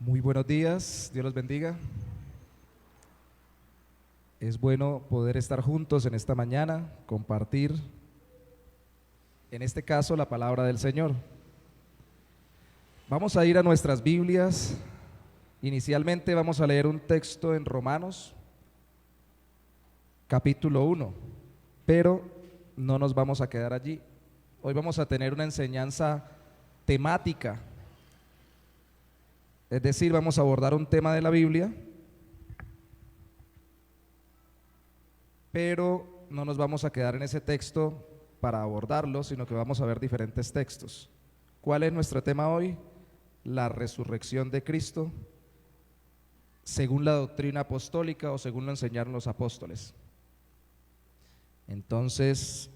Muy buenos días, Dios los bendiga. Es bueno poder estar juntos en esta mañana, compartir, en este caso, la palabra del Señor. Vamos a ir a nuestras Biblias. Inicialmente vamos a leer un texto en Romanos, capítulo 1, pero no nos vamos a quedar allí. Hoy vamos a tener una enseñanza temática, es decir, vamos a abordar un tema de la Biblia, pero no nos vamos a quedar en ese texto para abordarlo, sino que vamos a ver diferentes textos. ¿Cuál es nuestro tema hoy? La resurrección de Cristo, según la doctrina apostólica o según lo enseñaron los apóstoles. Entonces,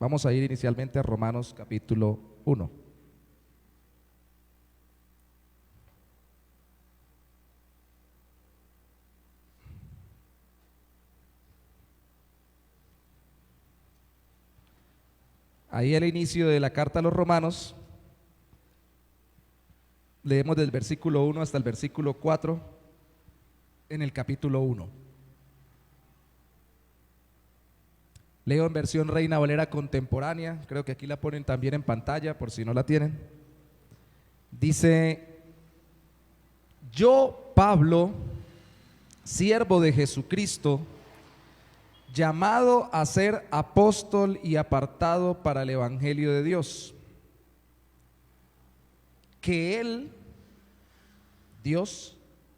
vamos a ir inicialmente a Romanos capítulo 1. Ahí al inicio de la carta a los Romanos, leemos del versículo 1 hasta el versículo 4 en el capítulo 1. Leo en versión Reina Valera contemporánea, creo que aquí la ponen también en pantalla por si no la tienen. Dice: yo, Pablo, siervo de Jesucristo, llamado a ser apóstol y apartado para el evangelio de Dios, que Él, Dios,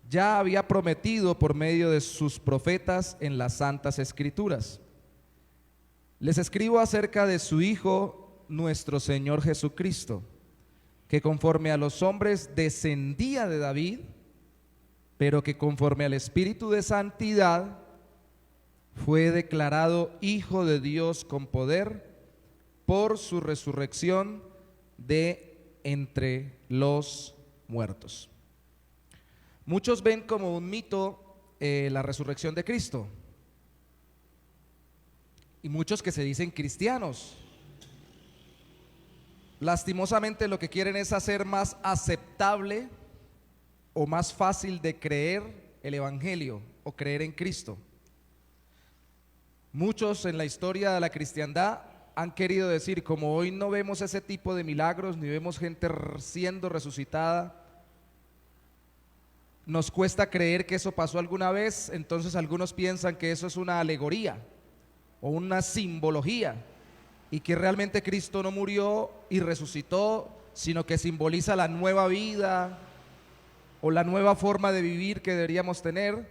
ya había prometido por medio de sus profetas en las santas escrituras. Les escribo acerca de su Hijo, nuestro Señor Jesucristo, que conforme a los hombres descendía de David, pero que conforme al Espíritu de santidad fue declarado Hijo de Dios con poder por su resurrección de entre los muertos. Muchos ven como un mito la resurrección de Cristo, y muchos que se dicen cristianos, lastimosamente lo que quieren es hacer más aceptable o más fácil de creer el evangelio o creer en Cristo. Muchos en la historia de la cristiandad han querido decir, como hoy no vemos ese tipo de milagros, ni vemos gente siendo resucitada, nos cuesta creer que eso pasó alguna vez. Entonces algunos piensan que eso es una alegoría o una simbología, y que realmente Cristo no murió y resucitó, sino que simboliza la nueva vida o la nueva forma de vivir que deberíamos tener,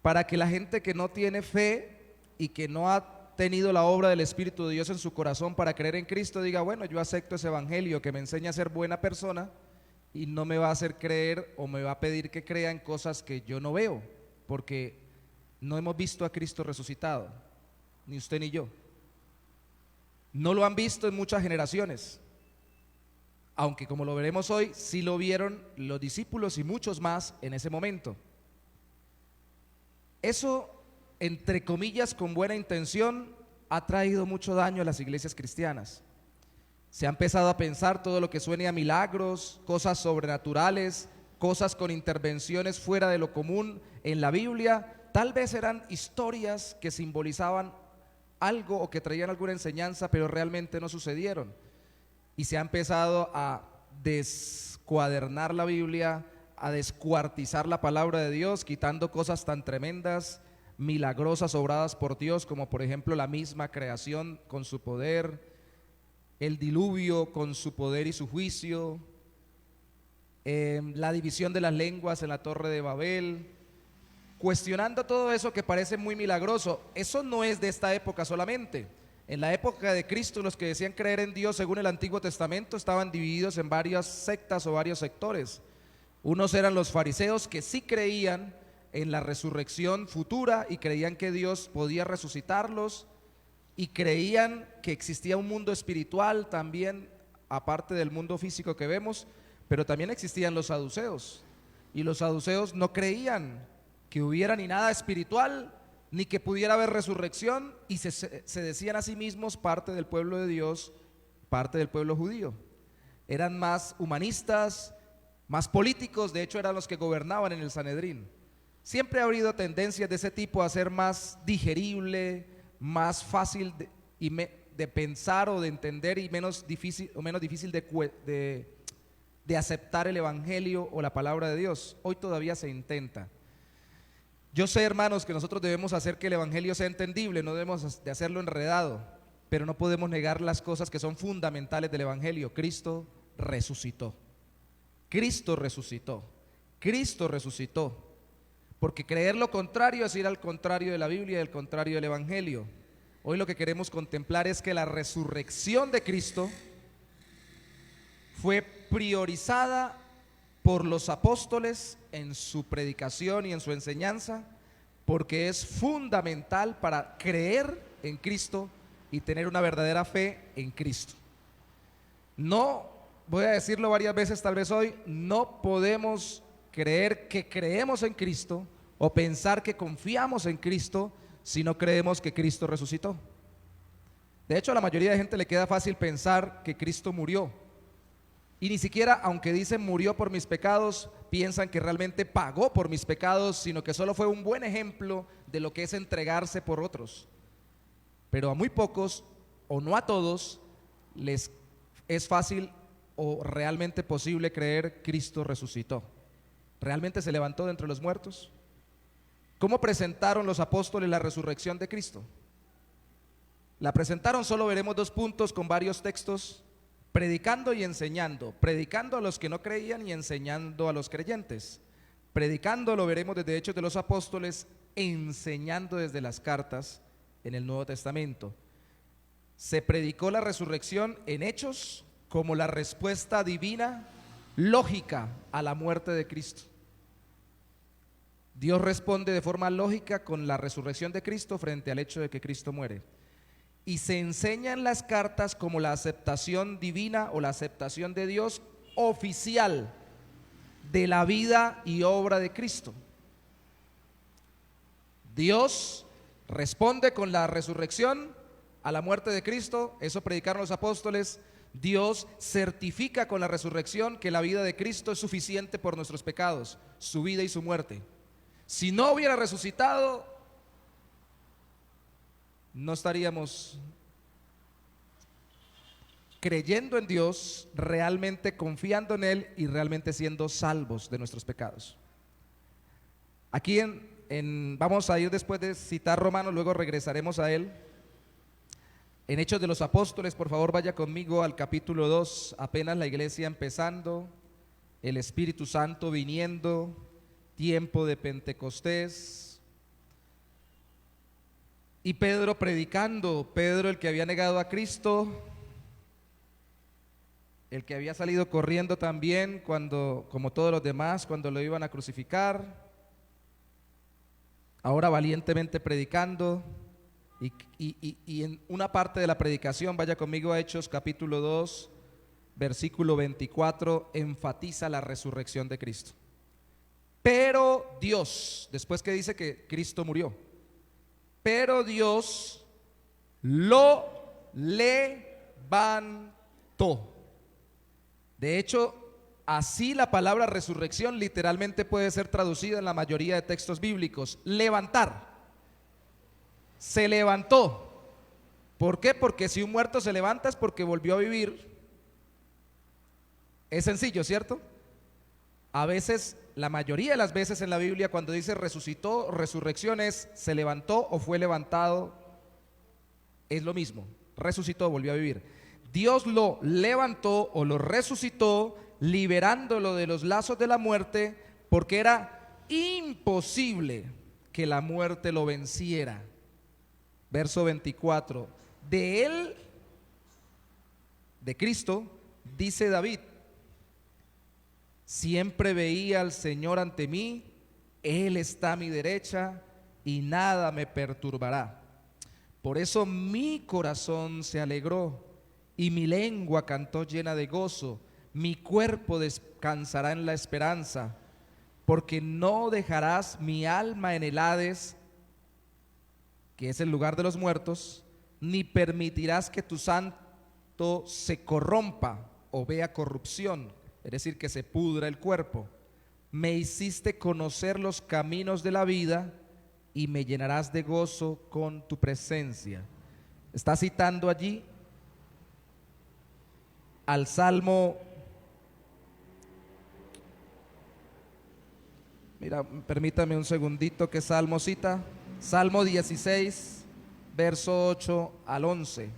para que la gente que no tiene fe y que no ha tenido la obra del Espíritu de Dios en su corazón para creer en Cristo diga, bueno, yo acepto ese evangelio que me enseña a ser buena persona y no me va a hacer creer o me va a pedir que crea en cosas que yo no veo, porque no hemos visto a Cristo resucitado, ni usted ni yo. No lo han visto en muchas generaciones, aunque como lo veremos hoy, sí lo vieron los discípulos y muchos más en ese momento. Eso, entre comillas, con buena intención, ha traído mucho daño a las iglesias cristianas. Se ha empezado a pensar todo lo que suene a milagros, cosas sobrenaturales, cosas con intervenciones fuera de lo común en la Biblia. Tal vez eran historias que simbolizaban algo o que traían alguna enseñanza, pero realmente no sucedieron. Y se ha empezado a descuadernar la Biblia, a descuartizar la palabra de Dios, quitando cosas tan tremendas, milagrosas, obradas por Dios, como por ejemplo la misma creación con su poder, el diluvio con su poder y su juicio, la división de las lenguas en la Torre de Babel, cuestionando todo eso que parece muy milagroso. Eso no es de esta época solamente. En la época de Cristo, los que decían creer en Dios según el Antiguo Testamento estaban divididos en varias sectas o varios sectores. Unos eran los fariseos, que sí creían en la resurrección futura y creían que Dios podía resucitarlos, y creían que existía un mundo espiritual también, aparte del mundo físico que vemos. Pero también existían los saduceos, y los saduceos no creían que hubiera ni nada espiritual, ni que pudiera haber resurrección, y se decían a sí mismos parte del pueblo de Dios, parte del pueblo judío. Eran más humanistas, más políticos, de hecho eran los que gobernaban en el Sanedrín. Siempre ha habido tendencias de ese tipo a ser más digerible, más fácil de pensar o de entender y menos difícil de aceptar el Evangelio o la palabra de Dios. Hoy todavía se intenta. Yo sé, hermanos, que nosotros debemos hacer que el Evangelio sea entendible, no debemos de hacerlo enredado, pero no podemos negar las cosas que son fundamentales del Evangelio. Cristo resucitó. Cristo resucitó. Cristo resucitó. Porque creer lo contrario es ir al contrario de la Biblia y al contrario del Evangelio. Hoy lo que queremos contemplar es que la resurrección de Cristo fue priorizada por los apóstoles en su predicación y en su enseñanza, porque es fundamental para creer en Cristo y tener una verdadera fe en Cristo. No, voy a decirlo varias veces tal vez hoy, no podemos creer que creemos en Cristo o pensar que confiamos en Cristo si no creemos que Cristo resucitó. De hecho, a la mayoría de gente le queda fácil pensar que Cristo murió. Y ni siquiera, aunque dicen murió por mis pecados, piensan que realmente pagó por mis pecados, sino que solo fue un buen ejemplo de lo que es entregarse por otros. Pero a muy pocos, o no a todos, les es fácil o realmente posible creer Cristo resucitó. ¿Realmente se levantó de entre los muertos? ¿Cómo presentaron los apóstoles la resurrección de Cristo? La presentaron, solo veremos 2 puntos con varios textos: predicando y enseñando. Predicando a los que no creían y enseñando a los creyentes. Predicando lo veremos desde Hechos de los Apóstoles, enseñando desde las cartas en el Nuevo Testamento. Se predicó la resurrección en Hechos como la respuesta divina, lógica a la muerte de Cristo. Dios responde de forma lógica con la resurrección de Cristo frente al hecho de que Cristo muere. Y se enseñan las cartas como la aceptación divina o la aceptación de Dios oficial de la vida y obra de Cristo. Dios responde con la resurrección a la muerte de Cristo, eso predicaron los apóstoles. Dios certifica con la resurrección que la vida de Cristo es suficiente por nuestros pecados, su vida y su muerte. Si no hubiera resucitado, no estaríamos creyendo en Dios, realmente confiando en Él y realmente siendo salvos de nuestros pecados. Aquí vamos a ir después de citar Romanos, luego regresaremos a él. En Hechos de los Apóstoles, por favor vaya conmigo al capítulo 2, apenas la iglesia empezando, el Espíritu Santo viniendo, tiempo de Pentecostés, y Pedro predicando. Pedro, el que había negado a Cristo, el que había salido corriendo también como todos los demás, cuando lo iban a crucificar, ahora valientemente predicando. Y en una parte de la predicación, vaya conmigo a Hechos capítulo 2, versículo 24, enfatiza la resurrección de Cristo. Pero Dios, después que dice que Cristo murió, pero Dios lo levantó. De hecho, así la palabra resurrección literalmente puede ser traducida en la mayoría de textos bíblicos: levantar. Se levantó. ¿Por qué? Porque si un muerto se levanta es porque volvió a vivir. Es sencillo, ¿cierto? A veces, la mayoría de las veces en la Biblia, cuando dice resucitó, resurrección es se levantó o fue levantado. Es lo mismo, resucitó, volvió a vivir. Dios lo levantó o lo resucitó, liberándolo de los lazos de la muerte, porque era imposible que la muerte lo venciera. Verso 24, de él, de Cristo, dice David: siempre veía al Señor ante mí, Él está a mi derecha y nada me perturbará. Por eso mi corazón se alegró y mi lengua cantó llena de gozo. Mi cuerpo descansará en la esperanza, porque no dejarás mi alma en el Hades, que es el lugar de los muertos, ni permitirás que tu santo se corrompa o vea corrupción. es decir, que se pudra el cuerpo. Me hiciste conocer los caminos de la vida y me llenarás de gozo con tu presencia. Está citando allí al Salmo, mira, permítame un segundito, ¿qué salmo cita? Salmo 16, verso 8 al 11.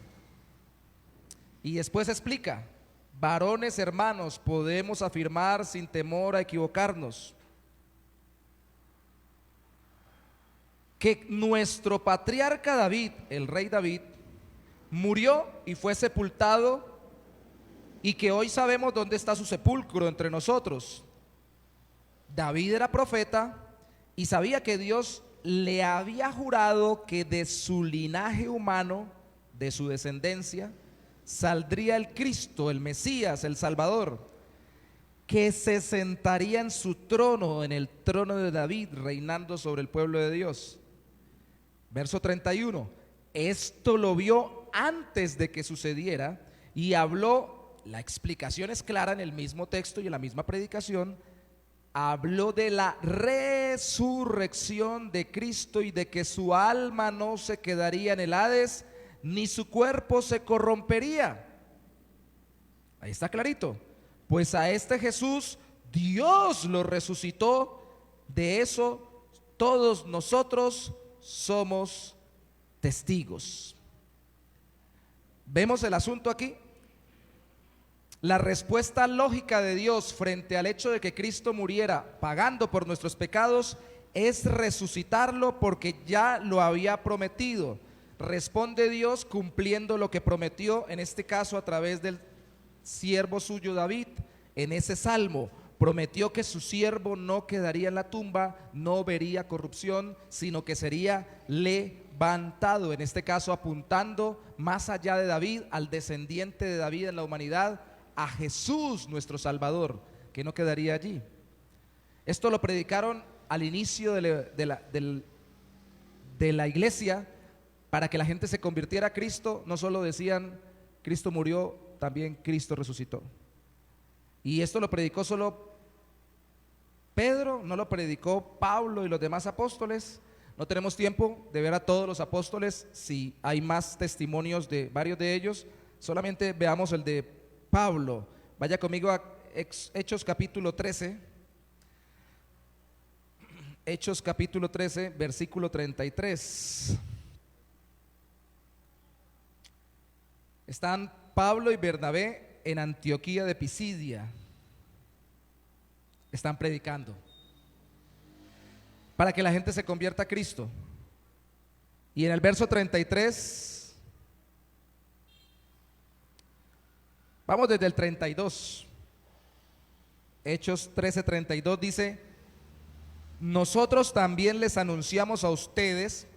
Y después explica: varones hermanos, podemos afirmar sin temor a equivocarnos que nuestro patriarca David, el rey David, murió y fue sepultado, y que hoy sabemos dónde está su sepulcro entre nosotros. David era profeta y sabía que Dios le había jurado que de su linaje humano, de su descendencia, saldría el Cristo, el Mesías, el Salvador, que se sentaría en su trono, en el trono de David, reinando sobre el pueblo de Dios. Verso 31, esto lo vio antes de que sucediera y habló, la explicación es clara en el mismo texto y en la misma predicación, habló de la resurrección de Cristo y de que su alma no se quedaría en el Hades, ni su cuerpo se corrompería. Ahí está clarito. Pues a este Jesús Dios lo resucitó. De eso todos nosotros somos testigos. ¿Vemos el asunto aquí? La respuesta lógica de Dios frente al hecho de que Cristo muriera pagando por nuestros pecados es resucitarlo, porque ya lo había prometido. Responde Dios cumpliendo lo que prometió, en este caso a través del siervo suyo David. En ese salmo prometió que su siervo no quedaría en la tumba, no vería corrupción, sino que sería levantado, en este caso apuntando más allá de David, al descendiente de David en la humanidad, a Jesús nuestro Salvador, que no quedaría allí. Esto lo predicaron al inicio de la iglesia, para que la gente se convirtiera a Cristo. No solo decían Cristo murió, también Cristo resucitó. Y esto lo predicó solo Pedro, no lo predicó Pablo y los demás apóstoles. No tenemos tiempo de ver a todos los apóstoles, si hay más testimonios de varios de ellos. Solamente veamos el de Pablo. Vaya conmigo a Hechos capítulo 13. Hechos capítulo 13, versículo 33. Están Pablo y Bernabé en Antioquía de Pisidia. Están predicando para que la gente se convierta a Cristo. Y en el verso 33, vamos desde el 32. Hechos 13:32 dice: nosotros también les anunciamos a ustedes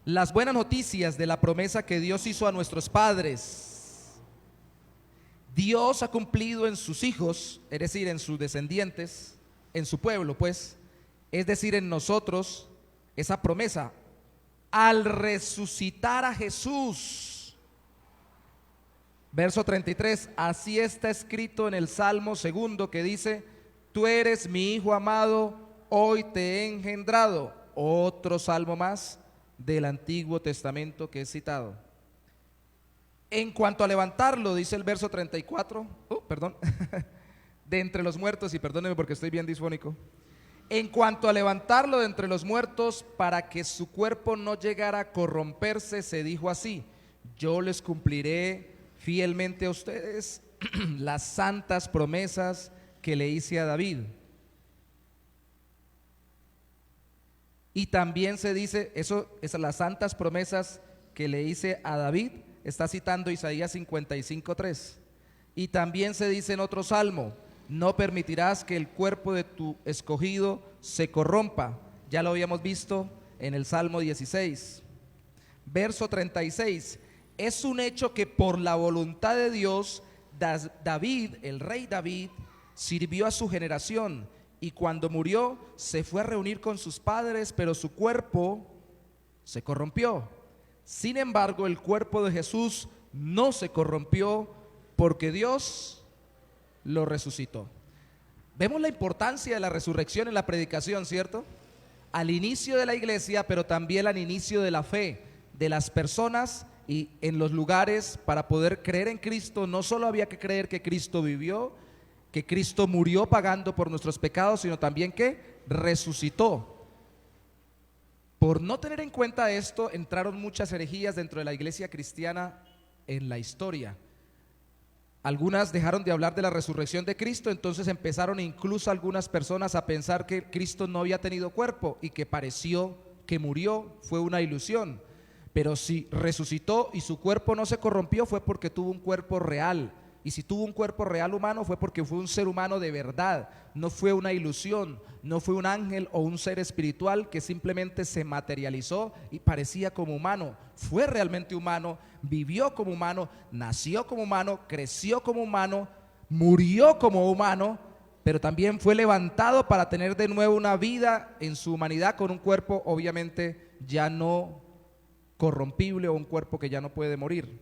las buenas noticias de la promesa que Dios hizo a nuestros padres. Dios ha cumplido en sus hijos, es decir, en sus descendientes, en su pueblo, pues, es decir, en nosotros, esa promesa al resucitar a Jesús. Verso 33, así está escrito en el Salmo segundo, que dice: tú eres mi hijo amado, hoy te he engendrado. Otro salmo más del Antiguo Testamento que es citado. En cuanto a levantarlo, dice el verso 34, de entre los muertos, y perdónenme porque estoy bien disfónico. En cuanto a levantarlo de entre los muertos, para que su cuerpo no llegara a corromperse, se dijo así: yo les cumpliré fielmente a ustedes las santas promesas que le hice a David. Y también se dice, esas las santas promesas que le hice a David, está citando Isaías 55:3. Y también se dice en otro salmo: no permitirás que el cuerpo de tu escogido se corrompa. Ya lo habíamos visto en el Salmo 16. Verso 36. Es un hecho que por la voluntad de Dios, David, el rey David, sirvió a su generación, y cuando murió se fue a reunir con sus padres, pero su cuerpo se corrompió. Sin embargo, el cuerpo de Jesús no se corrompió, porque Dios lo resucitó. Vemos la importancia de la resurrección en la predicación, ¿cierto? Al inicio de la iglesia, pero también al inicio de la fe de las personas y en los lugares. Para poder creer en Cristo, no solo había que creer que Cristo vivió, que Cristo murió pagando por nuestros pecados, sino también que resucitó. Por no tener en cuenta esto, entraron muchas herejías dentro de la iglesia cristiana en la historia. Algunas dejaron de hablar de la resurrección de Cristo, entonces empezaron incluso algunas personas a pensar que Cristo no había tenido cuerpo y que pareció que murió, fue una ilusión. Pero si resucitó y su cuerpo no se corrompió, fue porque tuvo un cuerpo real. Y si tuvo un cuerpo real humano, fue porque fue un ser humano de verdad. No fue una ilusión, no fue un ángel o un ser espiritual que simplemente se materializó y parecía como humano. Fue realmente humano, vivió como humano, nació como humano, creció como humano, murió como humano, pero también fue levantado para tener de nuevo una vida en su humanidad con un cuerpo obviamente ya no corrompible o un cuerpo que ya no puede morir.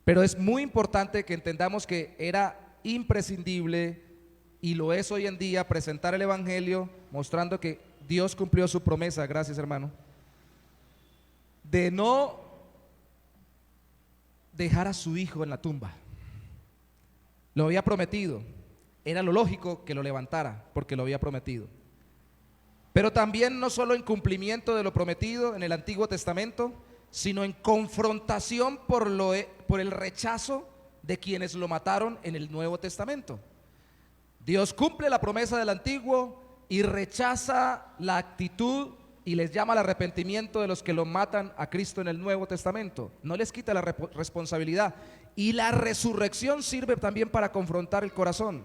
Pero es muy importante que entendamos que era imprescindible, y lo es hoy en día, presentar el evangelio mostrando que Dios cumplió su promesa, gracias hermano, de no dejar a su hijo en la tumba. Lo había prometido, era lo lógico que lo levantara porque lo había prometido. Pero también no solo en cumplimiento de lo prometido en el Antiguo Testamento, sino en confrontación por el rechazo de quienes lo mataron en el Nuevo Testamento. Dios cumple la promesa del Antiguo y rechaza la actitud y les llama al arrepentimiento de los que lo matan a Cristo en el Nuevo Testamento. No les quita la responsabilidad. Y la resurrección sirve también para confrontar el corazón.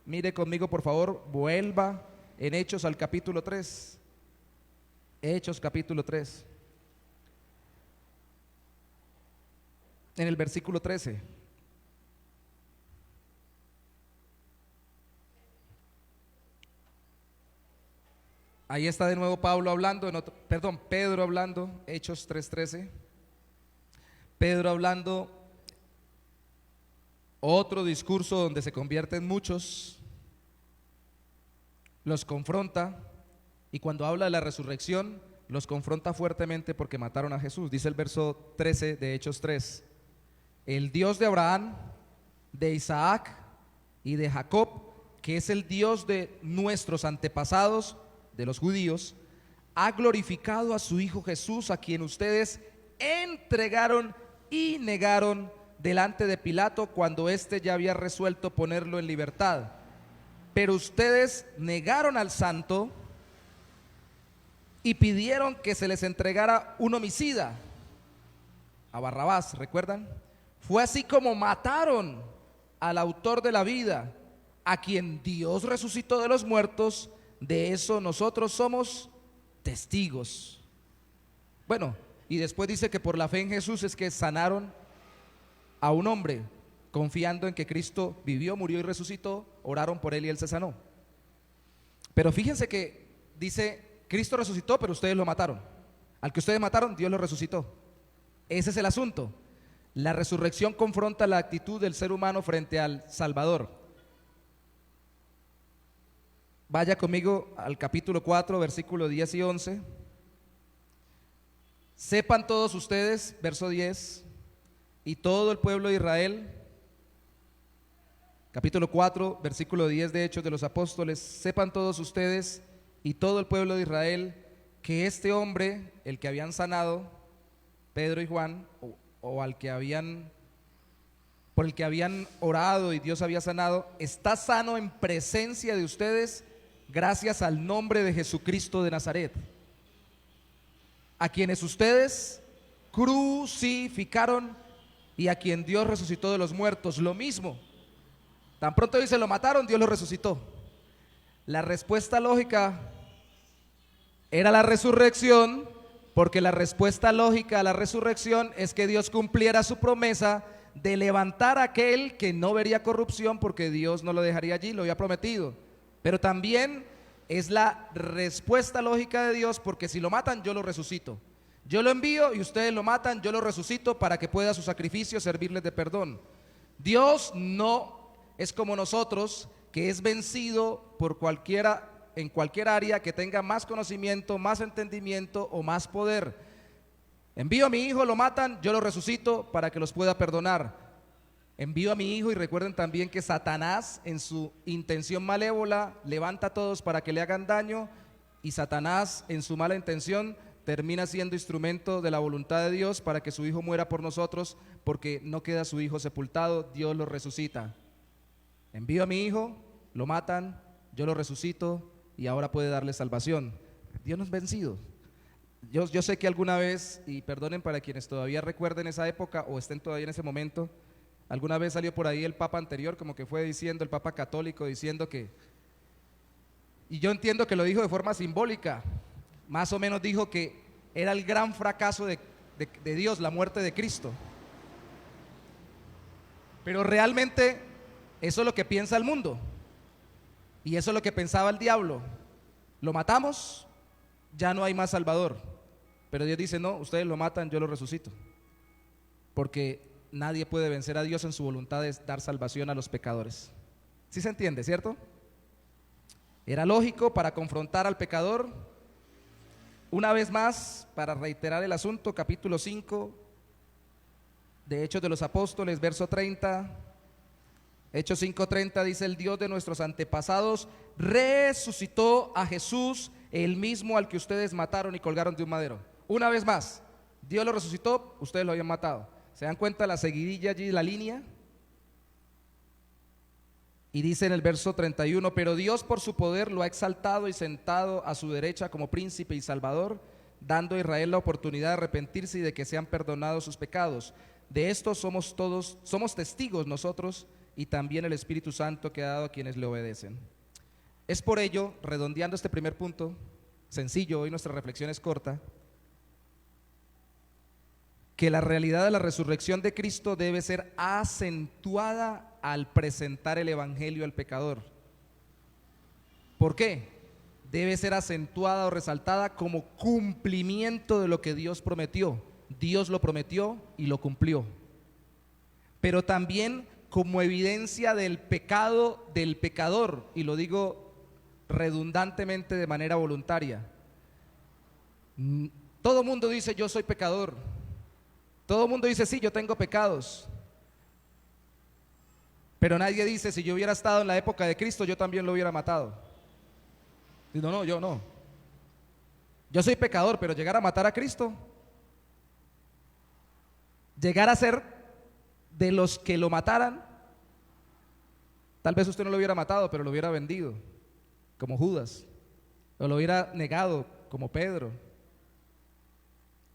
Mire conmigo por favor, vuelva en Hechos al capítulo 3. Hechos capítulo 3. En el versículo 13. Ahí está de nuevo Pedro hablando, Hechos 3:13. Pedro hablando, otro discurso donde se convierten muchos, los confronta, y cuando habla de la resurrección, los confronta fuertemente porque mataron a Jesús. Dice el verso 13 de Hechos 3. El Dios de Abraham, de Isaac y de Jacob, que es el Dios de nuestros antepasados, de los judíos, ha glorificado a su Hijo Jesús, a quien ustedes entregaron y negaron delante de Pilato cuando éste ya había resuelto ponerlo en libertad. Pero ustedes negaron al Santo y pidieron que se les entregara un homicida, a Barrabás, ¿recuerdan? Fue así como mataron al autor de la vida, a quien Dios resucitó de los muertos. De eso nosotros somos testigos. Bueno, y después dice que por la fe en Jesús es que sanaron a un hombre, confiando en que Cristo vivió, murió y resucitó. Oraron por él y él se sanó. Pero fíjense que dice, Cristo resucitó, pero ustedes lo mataron. Al que ustedes mataron, Dios lo resucitó. Ese es el asunto. La resurrección confronta la actitud del ser humano frente al Salvador. Vaya conmigo al capítulo 4, versículo 10 y 11. Sepan todos ustedes, verso 10, y todo el pueblo de Israel, capítulo 4, versículo 10 de Hechos de los Apóstoles, sepan todos ustedes y todo el pueblo de Israel que este hombre, el que habían sanado, Pedro y Juan, o al que por el que habían orado y Dios había sanado, está sano en presencia de ustedes gracias al nombre de Jesucristo de Nazaret, a quienes ustedes crucificaron y a quien Dios resucitó de los muertos. Lo mismo, tan pronto dice lo mataron, Dios lo resucitó. La respuesta lógica era la resurrección, porque la respuesta lógica a la resurrección es que Dios cumpliera su promesa de levantar a aquel que no vería corrupción, porque Dios no lo dejaría allí, lo había prometido. Pero también es la respuesta lógica de Dios, porque si lo matan, yo lo resucito. Yo lo envío y ustedes lo matan, yo lo resucito para que pueda su sacrificio servirles de perdón. Dios no es como nosotros, que es vencido por cualquiera, en cualquier área que tenga más conocimiento, más entendimiento o más poder. Envío a mi hijo, lo matan, yo lo resucito para que los pueda perdonar. Envío a mi hijo, y recuerden también que Satanás, en su intención malévola, levanta a todos para que le hagan daño, y Satanás, en su mala intención, termina siendo instrumento de la voluntad de Dios para que su hijo muera por nosotros, porque no queda su hijo sepultado, Dios lo resucita. Envío a mi hijo, lo matan, yo lo resucito y ahora puede darle salvación. Dios no es vencido. Yo sé que alguna vez, y perdonen para quienes todavía recuerden esa época o estén todavía en ese momento, alguna vez salió por ahí el papa anterior, como que fue diciendo, el papa católico, diciendo que, y yo entiendo que lo dijo de forma simbólica, más o menos dijo que era el gran fracaso de Dios, la muerte de Cristo. Pero realmente eso es lo que piensa el mundo, y eso es lo que pensaba el diablo. Lo matamos, ya no hay más Salvador. Pero Dios dice, no, ustedes lo matan, yo lo resucito. Porque nadie puede vencer a Dios en su voluntad de dar salvación a los pecadores. ¿Sí se entiende, cierto? Era lógico para confrontar al pecador. Una vez más, para reiterar el asunto, capítulo 5 de Hechos de los Apóstoles, verso 30. Hechos 5:30 dice: el Dios de nuestros antepasados resucitó a Jesús, el mismo al que ustedes mataron y colgaron de un madero. Una vez más, Dios lo resucitó, ustedes lo habían matado. ¿Se dan cuenta la seguidilla allí, la línea? Y dice en el verso 31: pero Dios por su poder lo ha exaltado y sentado a su derecha como príncipe y salvador, dando a Israel la oportunidad de arrepentirse y de que sean perdonados sus pecados. De esto somos testigos nosotros y también el Espíritu Santo que ha dado a quienes le obedecen. Es por ello, redondeando este primer punto, sencillo, hoy nuestra reflexión es corta, que la realidad de la resurrección de Cristo debe ser acentuada al presentar el Evangelio al pecador. ¿Por qué? Debe ser acentuada o resaltada como cumplimiento de lo que Dios prometió. Dios lo prometió y lo cumplió. Pero también como evidencia del pecado del pecador, y lo digo redundantemente de manera voluntaria. Todo mundo dice yo soy pecador. Todo el mundo dice sí, yo tengo pecados. Pero nadie dice si yo hubiera estado en la época de Cristo yo también lo hubiera matado. Digo, no, yo no. Yo soy pecador, pero llegar a matar a Cristo, llegar a ser de los que lo mataran, tal vez usted no lo hubiera matado, pero lo hubiera vendido, como Judas, o lo hubiera negado, como Pedro.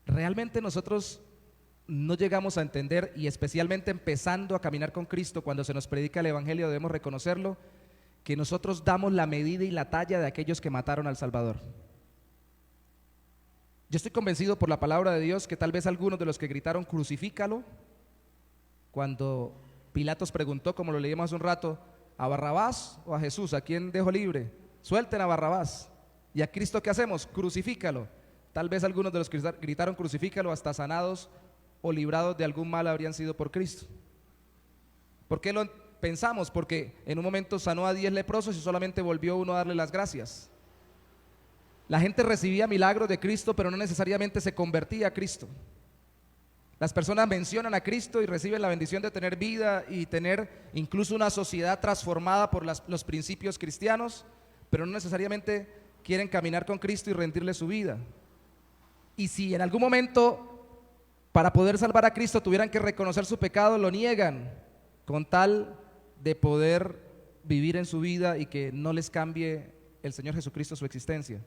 Realmente nosotros no llegamos a entender, y especialmente empezando a caminar con Cristo, cuando se nos predica el Evangelio debemos reconocerlo, que nosotros damos la medida y la talla de aquellos que mataron al Salvador. Yo estoy convencido por la palabra de Dios que tal vez algunos de los que gritaron crucifícalo, cuando Pilatos preguntó, como lo leímos hace un rato, ¿a Barrabás o a Jesús? ¿A quién dejo libre? Suelten a Barrabás. ¿Y a Cristo qué hacemos? Crucifícalo. Tal vez algunos de los que gritaron crucifícalo, hasta sanados o librados de algún mal, habrían sido por Cristo. ¿Por qué lo pensamos? Porque en un momento sanó a 10 leprosos y solamente volvió uno a darle las gracias. La gente recibía milagros de Cristo, pero no necesariamente se convertía a Cristo. Las personas mencionan a Cristo y reciben la bendición de tener vida y tener incluso una sociedad transformada por los principios cristianos, pero no necesariamente quieren caminar con Cristo y rendirle su vida. Y si en algún momento, para poder salvar a Cristo, tuvieran que reconocer su pecado, lo niegan con tal de poder vivir en su vida y que no les cambie el Señor Jesucristo su existencia.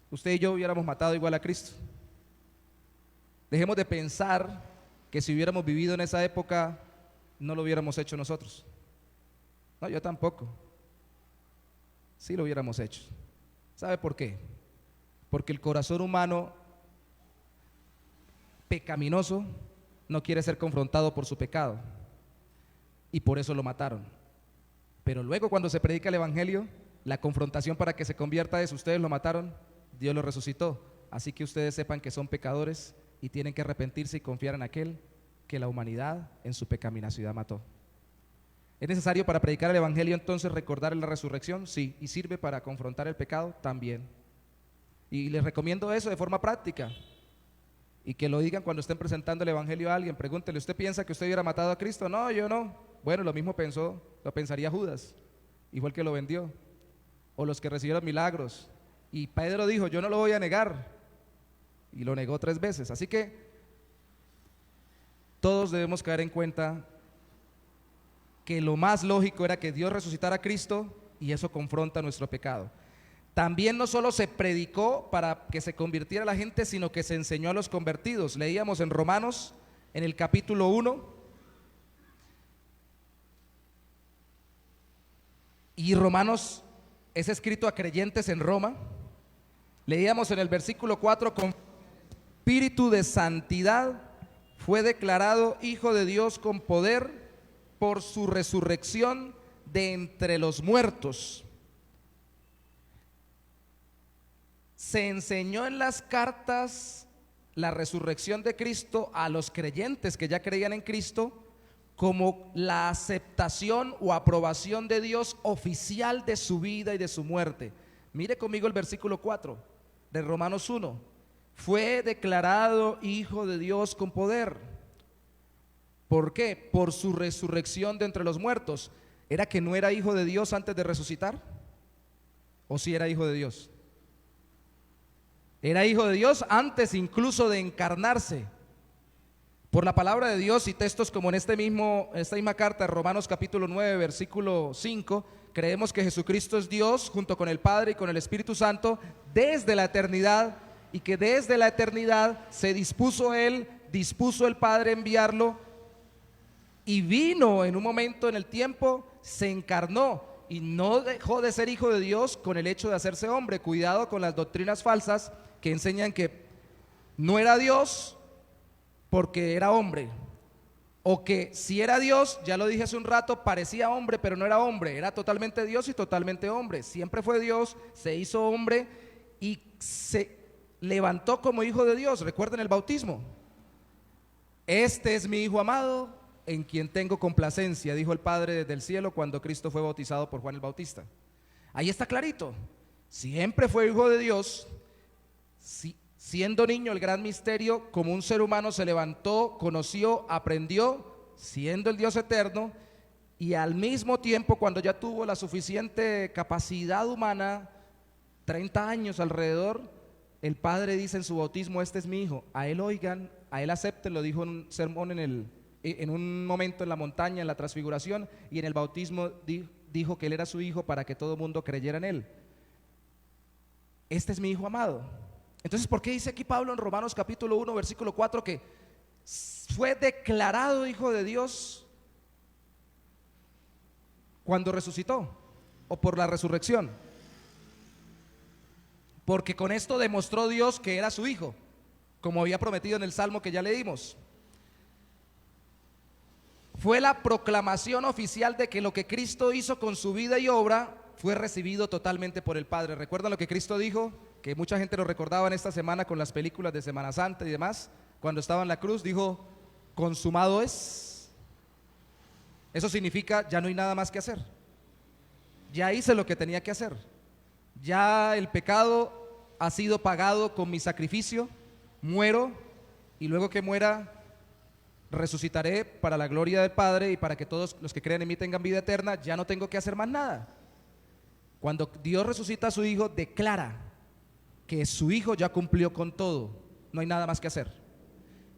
Usted y yo hubiéramos matado igual a Cristo. Dejemos de pensar que si hubiéramos vivido en esa época no lo hubiéramos hecho nosotros. No, yo tampoco. Sí lo hubiéramos hecho. ¿Sabe por qué? Porque el corazón humano pecaminoso no quiere ser confrontado por su pecado, y por eso lo mataron. Pero luego, cuando se predica el Evangelio, la confrontación para que se convierta es: ustedes lo mataron, Dios lo resucitó, así que ustedes sepan que son pecadores y tienen que arrepentirse y confiar en aquel que la humanidad en su pecaminosidad mató. ¿Es necesario para predicar el evangelio entonces recordar la resurrección? Sí. ¿Y sirve para confrontar el pecado? También. Y les recomiendo eso de forma práctica. Y que lo digan cuando estén presentando el evangelio a alguien. Pregúntele, ¿usted piensa que usted hubiera matado a Cristo? No, yo no. Bueno, lo mismo pensó, lo pensaría Judas, y fue el que lo vendió. O los que recibieron milagros. Y Pedro dijo, yo no lo voy a negar. Y lo negó 3 veces. Así que todos debemos caer en cuenta que lo más lógico era que Dios resucitara a Cristo, y eso confronta nuestro pecado. También no solo se predicó para que se convirtiera la gente, sino que se enseñó a los convertidos. Leíamos en Romanos, en el capítulo 1, y Romanos es escrito a creyentes en Roma. Leíamos en el versículo 4, con espíritu de santidad fue declarado Hijo de Dios con poder por su resurrección de entre los muertos. Se enseñó en las cartas la resurrección de Cristo a los creyentes que ya creían en Cristo como la aceptación o aprobación de Dios oficial de su vida y de su muerte. Mire conmigo el versículo 4 de Romanos 1. Fue declarado Hijo de Dios con poder. ¿Por qué? Por su resurrección de entre los muertos. ¿Era que no era hijo de Dios antes de resucitar? ¿O sí era hijo de Dios? Era hijo de Dios antes incluso de encarnarse. Por la palabra de Dios y textos como en esta misma carta, Romanos capítulo 9, versículo 5, creemos que Jesucristo es Dios junto con el Padre y con el Espíritu Santo desde la eternidad, y que desde la eternidad se dispuso el Padre enviarlo, y vino en un momento en el tiempo, se encarnó y no dejó de ser hijo de Dios con el hecho de hacerse hombre. Cuidado con las doctrinas falsas que enseñan que no era Dios porque era hombre, o que si era Dios, ya lo dije hace un rato, parecía hombre pero no era hombre, era totalmente Dios y totalmente hombre. Siempre fue Dios, se hizo hombre y se levantó como hijo de Dios. Recuerden el bautismo. Este es mi Hijo amado, en quien tengo complacencia, dijo el Padre desde el cielo cuando Cristo fue bautizado por Juan el Bautista. Ahí está clarito, siempre fue hijo de Dios. Siendo niño, el gran misterio, como un ser humano se levantó, conoció, aprendió, siendo el Dios eterno, y al mismo tiempo, cuando ya tuvo la suficiente capacidad humana, 30 años alrededor, el Padre dice en su bautismo, este es mi Hijo, a él oigan, a él acepten. Lo dijo en un sermón en un momento en la montaña, en la transfiguración, y en el bautismo dijo que él era su Hijo para que todo el mundo creyera en él. Este es mi Hijo amado. Entonces, ¿por qué dice aquí Pablo en Romanos capítulo 1, versículo 4, que fue declarado Hijo de Dios cuando resucitó, o por la resurrección? Porque con esto demostró Dios que era su Hijo, como había prometido en el Salmo que ya leímos. Fue la proclamación oficial de que lo que Cristo hizo con su vida y obra fue recibido totalmente por el Padre. ¿Recuerdan lo que Cristo dijo? Que mucha gente lo recordaba en esta semana con las películas de Semana Santa y demás. Cuando estaba en la cruz dijo, consumado es. Eso significa, ya no hay nada más que hacer. Ya hice lo que tenía que hacer. Ya el pecado ha sido pagado con mi sacrificio. Muero, y luego que muera resucitaré para la gloria del Padre y para que todos los que crean en mí tengan vida eterna. Ya no tengo que hacer más nada. Cuando Dios resucita a su Hijo, declara que su Hijo ya cumplió con todo, no hay nada más que hacer.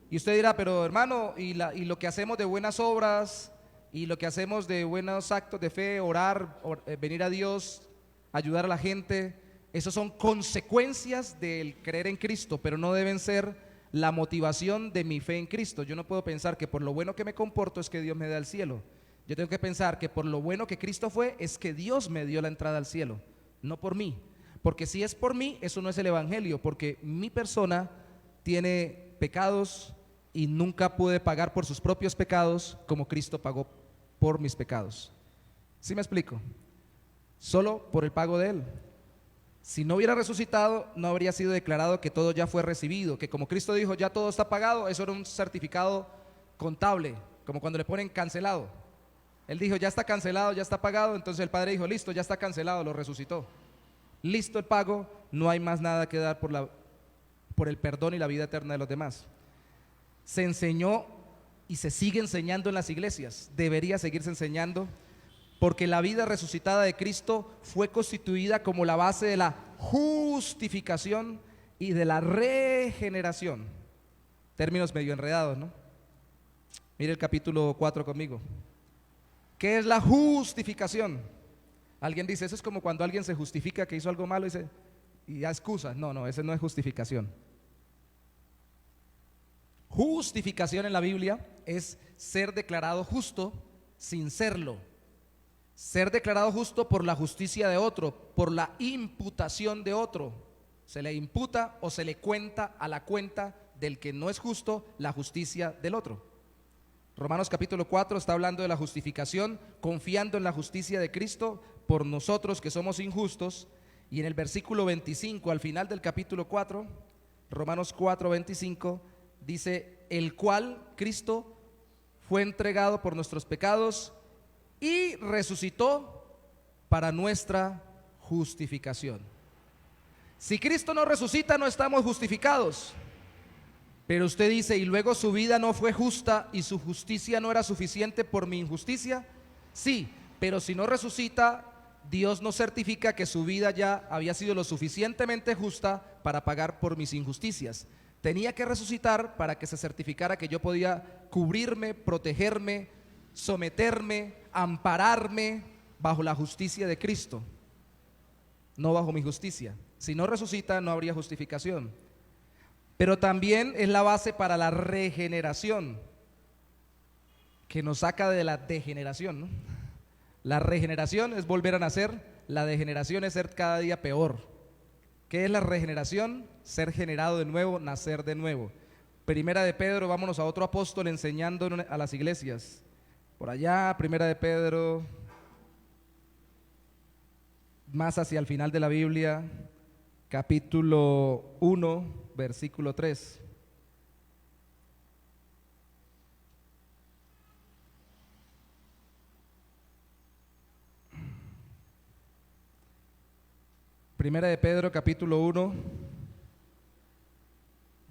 Y usted dirá, pero hermano, y lo que hacemos de buenas obras, y lo que hacemos de buenos actos de fe, orar, venir a Dios, ayudar a la gente, esos son consecuencias del creer en Cristo, pero no deben ser la motivación de mi fe en Cristo. Yo no puedo pensar que por lo bueno que me comporto es que Dios me da el cielo. Yo tengo que pensar que por lo bueno que Cristo fue es que Dios me dio la entrada al cielo, no por mí. Porque si es por mí, eso no es el evangelio, porque mi persona tiene pecados y nunca pude pagar por sus propios pecados como Cristo pagó por mis pecados. ¿Sí me explico? Solo por el pago de Él. Si no hubiera resucitado, no habría sido declarado que todo ya fue recibido, que como Cristo dijo, ya todo está pagado. Eso era un certificado contable, como cuando le ponen cancelado. Él dijo, ya está cancelado, ya está pagado. Entonces el Padre dijo, listo, ya está cancelado, lo resucitó. Listo el pago, no hay más nada que dar por el perdón y la vida eterna de los demás. Se enseñó y se sigue enseñando en las iglesias, debería seguirse enseñando, porque la vida resucitada de Cristo fue constituida como la base de la justificación y de la regeneración. Términos medio enredados, ¿no? Mire el capítulo 4 conmigo. ¿Qué es la justificación? Alguien dice, eso es como cuando alguien se justifica que hizo algo malo y da excusas. No, ese no es justificación. Justificación en la Biblia es ser declarado justo sin serlo. Ser declarado justo por la justicia de otro, por la imputación de otro. Se le imputa o se le cuenta a la cuenta del que no es justo la justicia del otro. Romanos capítulo 4 está hablando de la justificación, confiando en la justicia de Cristo por nosotros que somos injustos. Y en el versículo 25, al final del capítulo 4, Romanos 4, 25, dice, el cual, Cristo, fue entregado por nuestros pecados y resucitó para nuestra justificación. Si Cristo no resucita, no estamos justificados. Pero usted dice, y luego su vida no fue justa y su justicia no era suficiente por mi injusticia. Sí, pero si no resucita, Dios no certifica que su vida ya había sido lo suficientemente justa para pagar por mis injusticias. Tenía que resucitar para que se certificara que yo podía cubrirme, protegerme, someterme, ampararme bajo la justicia de Cristo, no bajo mi justicia. Si no resucita, no habría justificación. Pero también es la base para la regeneración, que nos saca de la degeneración, ¿no? La regeneración es volver a nacer, la degeneración es ser cada día peor. ¿Qué es la regeneración? Ser generado de nuevo, nacer de nuevo. Primera de Pedro, vámonos a otro apóstol enseñando a las iglesias. Por allá, Primera de Pedro, más hacia el final de la Biblia, capítulo 1, versículo 3. Primera de Pedro, capítulo 1.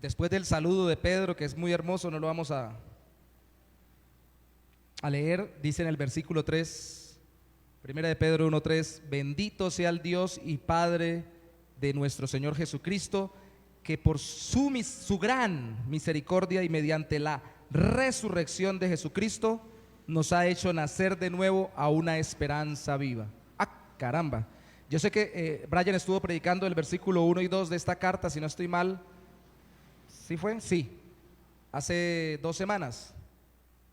Después del saludo de Pedro, que es muy hermoso, no lo vamos a leer, dice en el versículo 3, Primera de Pedro 1:3, bendito sea el Dios y Padre de nuestro Señor Jesucristo, que por su gran misericordia y mediante la resurrección de Jesucristo nos ha hecho nacer de nuevo a una esperanza viva. ¡Ah, caramba! Yo sé que Brian estuvo predicando el versículo 1 y 2 de esta carta, si no estoy mal. ¿Sí fue? Sí, hace 2 semanas.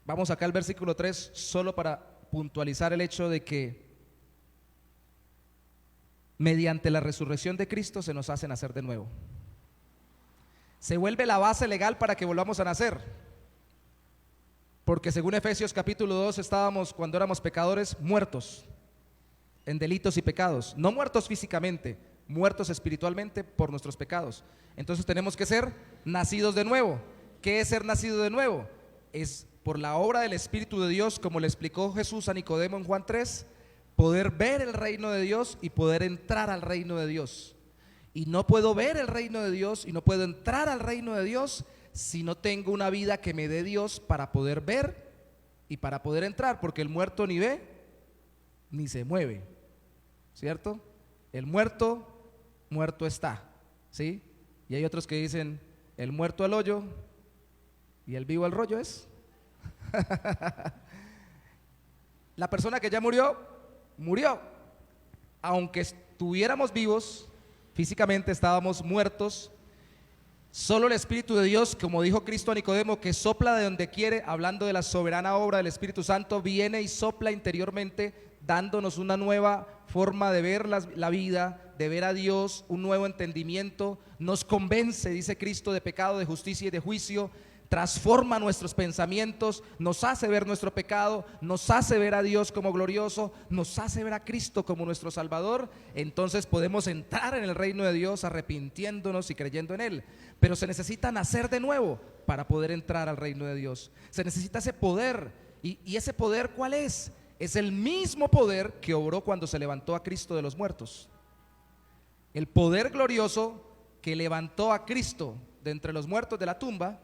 Vamos acá al versículo 3 solo para puntualizar el hecho de que mediante la resurrección de Cristo se nos hace nacer de nuevo. Se vuelve la base legal para que volvamos a nacer, porque según Efesios capítulo 2 estábamos, cuando éramos pecadores, muertos en delitos y pecados, no muertos físicamente, muertos espiritualmente por nuestros pecados. Entonces tenemos que ser nacidos de nuevo. ¿Qué es ser nacido de nuevo? Es por la obra del Espíritu de Dios, como le explicó Jesús a Nicodemo en Juan 3, poder ver el reino de Dios y poder entrar al reino de Dios. Y no puedo ver el reino de Dios y no puedo entrar al reino de Dios si no tengo una vida que me dé Dios para poder ver y para poder entrar, porque el muerto ni ve ni se mueve, ¿cierto? El muerto, muerto está, ¿sí? Y hay otros que dicen, el muerto al hoyo y el vivo al rollo es. La persona que ya murió, murió. Aunque estuviéramos vivos, físicamente estábamos muertos. Solo el Espíritu de Dios, como dijo Cristo a Nicodemo, que sopla de donde quiere, hablando de la soberana obra del Espíritu Santo, viene y sopla interiormente, dándonos una nueva forma de ver la vida, de ver a Dios, un nuevo entendimiento. Nos convence, dice Cristo, de pecado, de justicia y de juicio. Transforma nuestros pensamientos, nos hace ver nuestro pecado, nos hace ver a Dios como glorioso, nos hace ver a Cristo como nuestro Salvador. Entonces podemos entrar en el reino de Dios arrepintiéndonos y creyendo en Él. Pero se necesita nacer de nuevo para poder entrar al reino de Dios. Se necesita ese poder. ¿Y ese poder cuál es? es el mismo poder que obró cuando se levantó a Cristo de los muertos. El poder glorioso que levantó a Cristo de entre los muertos de la tumba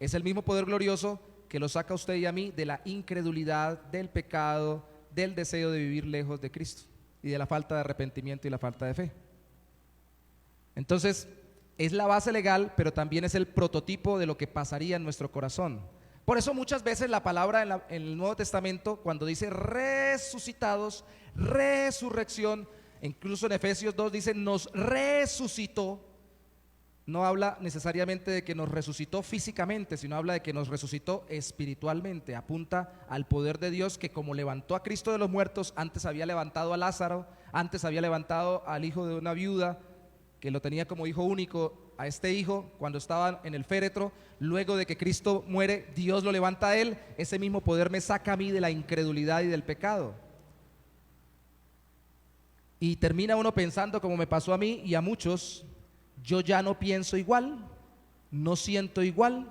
es el mismo poder glorioso que lo saca a usted y a mí de la incredulidad, del pecado, del deseo de vivir lejos de Cristo y de la falta de arrepentimiento y la falta de fe. Entonces, es la base legal, pero también es el prototipo de lo que pasaría en nuestro corazón. Por eso muchas veces la palabra en el Nuevo Testamento, cuando dice resucitados, resurrección, incluso en Efesios 2 dice nos resucitó, no habla necesariamente de que nos resucitó físicamente, sino habla de que nos resucitó espiritualmente. Apunta al poder de Dios que, como levantó a Cristo de los muertos, antes había levantado a Lázaro, antes había levantado al hijo de una viuda que lo tenía como hijo único, a este hijo cuando estaba en el féretro. Luego de que Cristo muere, Dios lo levanta a él. Ese mismo poder me saca a mí de la incredulidad y del pecado. Y termina uno pensando, como me pasó a mí y a muchos: yo ya no pienso igual, no siento igual,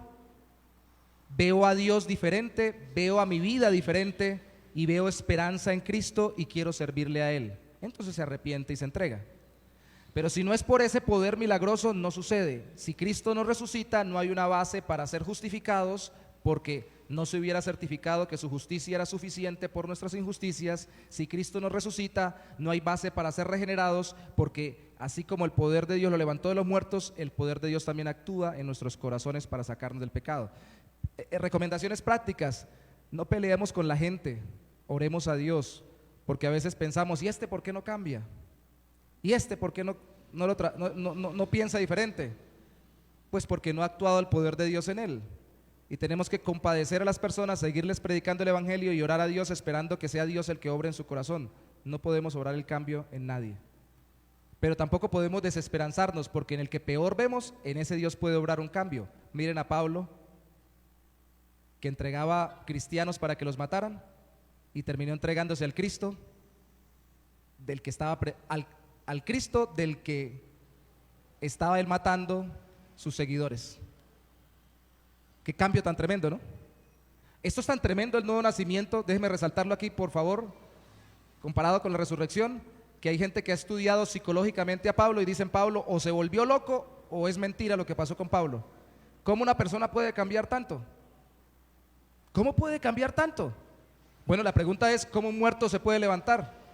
veo a Dios diferente, veo a mi vida diferente y veo esperanza en Cristo y quiero servirle a Él. Entonces se arrepiente y se entrega. Pero si no es por ese poder milagroso, no sucede. Si Cristo nos resucita, no hay una base para ser justificados, porque no se hubiera certificado que su justicia era suficiente por nuestras injusticias. Si Cristo nos resucita, no hay base para ser regenerados, porque así como el poder de Dios lo levantó de los muertos, el poder de Dios también actúa en nuestros corazones para sacarnos del pecado. Recomendaciones prácticas: no peleemos con la gente, oremos a Dios, porque a veces pensamos: ¿y este por qué no cambia? ¿Y este por qué no piensa diferente? Pues porque no ha actuado el poder de Dios en él. Y tenemos que compadecer a las personas, seguirles predicando el evangelio y orar a Dios esperando que sea Dios el que obre en su corazón. No podemos obrar el cambio en nadie. Pero tampoco podemos desesperanzarnos, porque en el que peor vemos, en ese Dios puede obrar un cambio. Miren a Pablo, que entregaba cristianos para que los mataran y terminó entregándose al Cristo del que estaba al Cristo del que estaba él matando sus seguidores. Qué cambio tan tremendo, ¿no? Esto es tan tremendo, el nuevo nacimiento, déjeme resaltarlo aquí, por favor, comparado con la resurrección, que hay gente que ha estudiado psicológicamente a Pablo y dicen: Pablo o se volvió loco o es mentira lo que pasó con Pablo. ¿Cómo una persona puede cambiar tanto? ¿Cómo puede cambiar tanto? Bueno, la pregunta es: ¿cómo un muerto se puede levantar?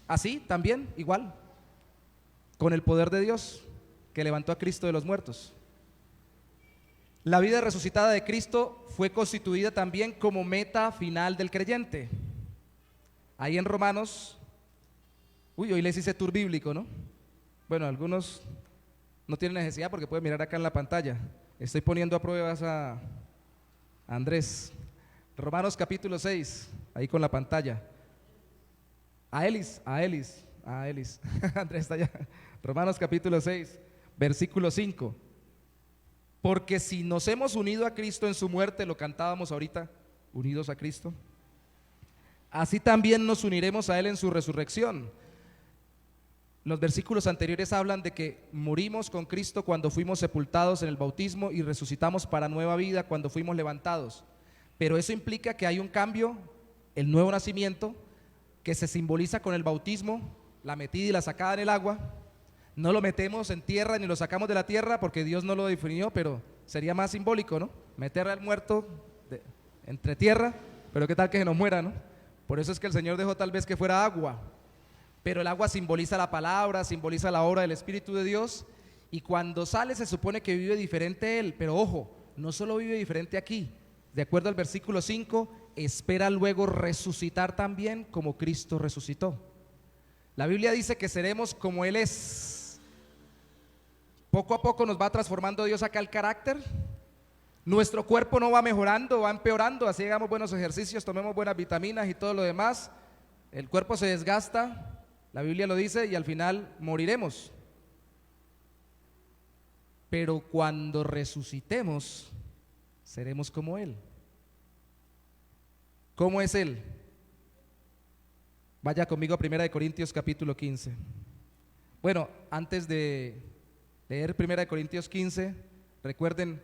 Así también, igual, con el poder de Dios que levantó a Cristo de los muertos. La vida resucitada de Cristo fue constituida también como meta final del creyente. Ahí en Romanos, hoy les hice tour bíblico, ¿no? Bueno, algunos no tienen necesidad porque pueden mirar acá en la pantalla. Estoy poniendo a pruebas a Andrés. Romanos capítulo 6, ahí con la pantalla. A Elis. Andrés está allá. Romanos capítulo 6, versículo 5. Porque si nos hemos unido a Cristo en su muerte, lo cantábamos ahorita, unidos a Cristo, así también nos uniremos a Él en su resurrección. Los versículos anteriores hablan de que morimos con Cristo cuando fuimos sepultados en el bautismo y resucitamos para nueva vida cuando fuimos levantados. Pero eso implica que hay un cambio, el nuevo nacimiento, que se simboliza con el bautismo, la metida y la sacada en el agua. No lo metemos en tierra ni lo sacamos de la tierra porque Dios no lo definió, pero sería más simbólico, ¿no? Meter al muerto entre tierra, pero qué tal que se nos muera, ¿no? Por eso es que el Señor dejó tal vez que fuera agua, pero el agua simboliza la palabra, simboliza la obra del Espíritu de Dios, y cuando sale se supone que vive diferente Él, pero ojo, no solo vive diferente aquí. De acuerdo al versículo 5, espera luego resucitar también como Cristo resucitó. La Biblia dice que seremos como Él es. Poco a poco nos va transformando Dios acá el carácter. Nuestro cuerpo no va mejorando, va empeorando. Así hagamos buenos ejercicios, tomemos buenas vitaminas y todo lo demás, el cuerpo se desgasta, la Biblia lo dice, y al final moriremos. Pero cuando resucitemos, seremos como Él. ¿Cómo es Él? Vaya conmigo a 1 Corintios capítulo 15. Bueno, antes de leer 1 Corintios 15, recuerden,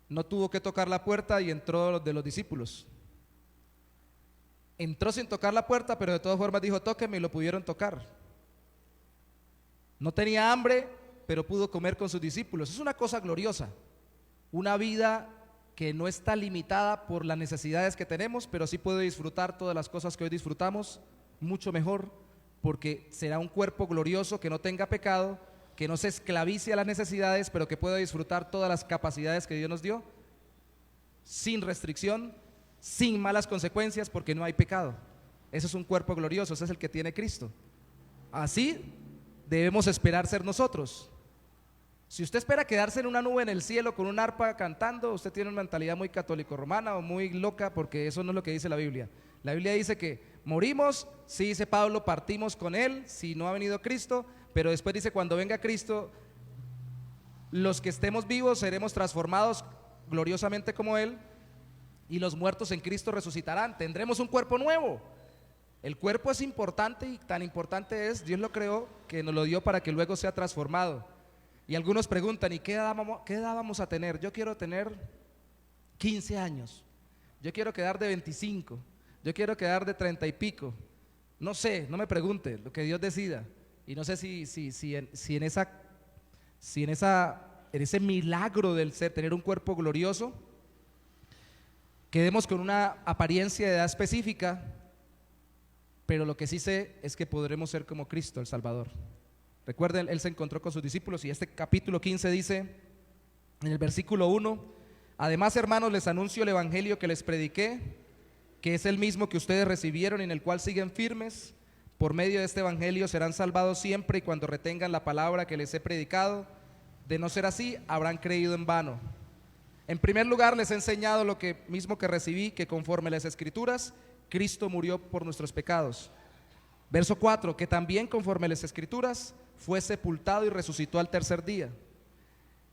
no tuvo que tocar la puerta y entró de los discípulos. Entró sin tocar la puerta, pero de todas formas dijo, tóqueme, y lo pudieron tocar. No tenía hambre, pero pudo comer con sus discípulos. Es una cosa gloriosa, una vida que no está limitada por las necesidades que tenemos, pero sí puede disfrutar todas las cosas que hoy disfrutamos mucho mejor, porque será un cuerpo glorioso que no tenga pecado, que no se esclavice a las necesidades, pero que pueda disfrutar todas las capacidades que Dios nos dio, sin restricción, sin malas consecuencias, porque no hay pecado. Ese es un cuerpo glorioso, ese es el que tiene Cristo. Así debemos esperar ser nosotros. Si usted espera quedarse en una nube en el cielo con un arpa cantando, usted tiene una mentalidad muy católico romana o muy loca, porque eso no es lo que dice la Biblia. La Biblia dice que morimos, sí, dice Pablo, partimos con él si no ha venido Cristo, pero después dice cuando venga Cristo, los que estemos vivos seremos transformados gloriosamente como él, y los muertos en Cristo resucitarán, tendremos un cuerpo nuevo. El cuerpo es importante, y tan importante es, Dios lo creó, que nos lo dio para que luego sea transformado. Y algunos preguntan, ¿y qué edad vamos a tener? Yo quiero tener 15 años, yo quiero quedar de 25, yo quiero quedar de 30 y pico. No sé, no me pregunte, lo que Dios decida. Y no sé en ese milagro del ser, tener un cuerpo glorioso, quedemos con una apariencia de edad específica, pero lo que sí sé es que podremos ser como Cristo, el Salvador. Recuerden, Él se encontró con sus discípulos y este capítulo 15 dice, en el versículo 1, además, hermanos, les anuncio el evangelio que les prediqué, que es el mismo que ustedes recibieron y en el cual siguen firmes. Por medio de este evangelio serán salvados siempre y cuando retengan la palabra que les he predicado. De no ser así, habrán creído en vano. En primer lugar, les he enseñado lo que mismo que recibí, que conforme a las Escrituras, Cristo murió por nuestros pecados. Verso 4, que también conforme a las Escrituras fue sepultado y resucitó al tercer día.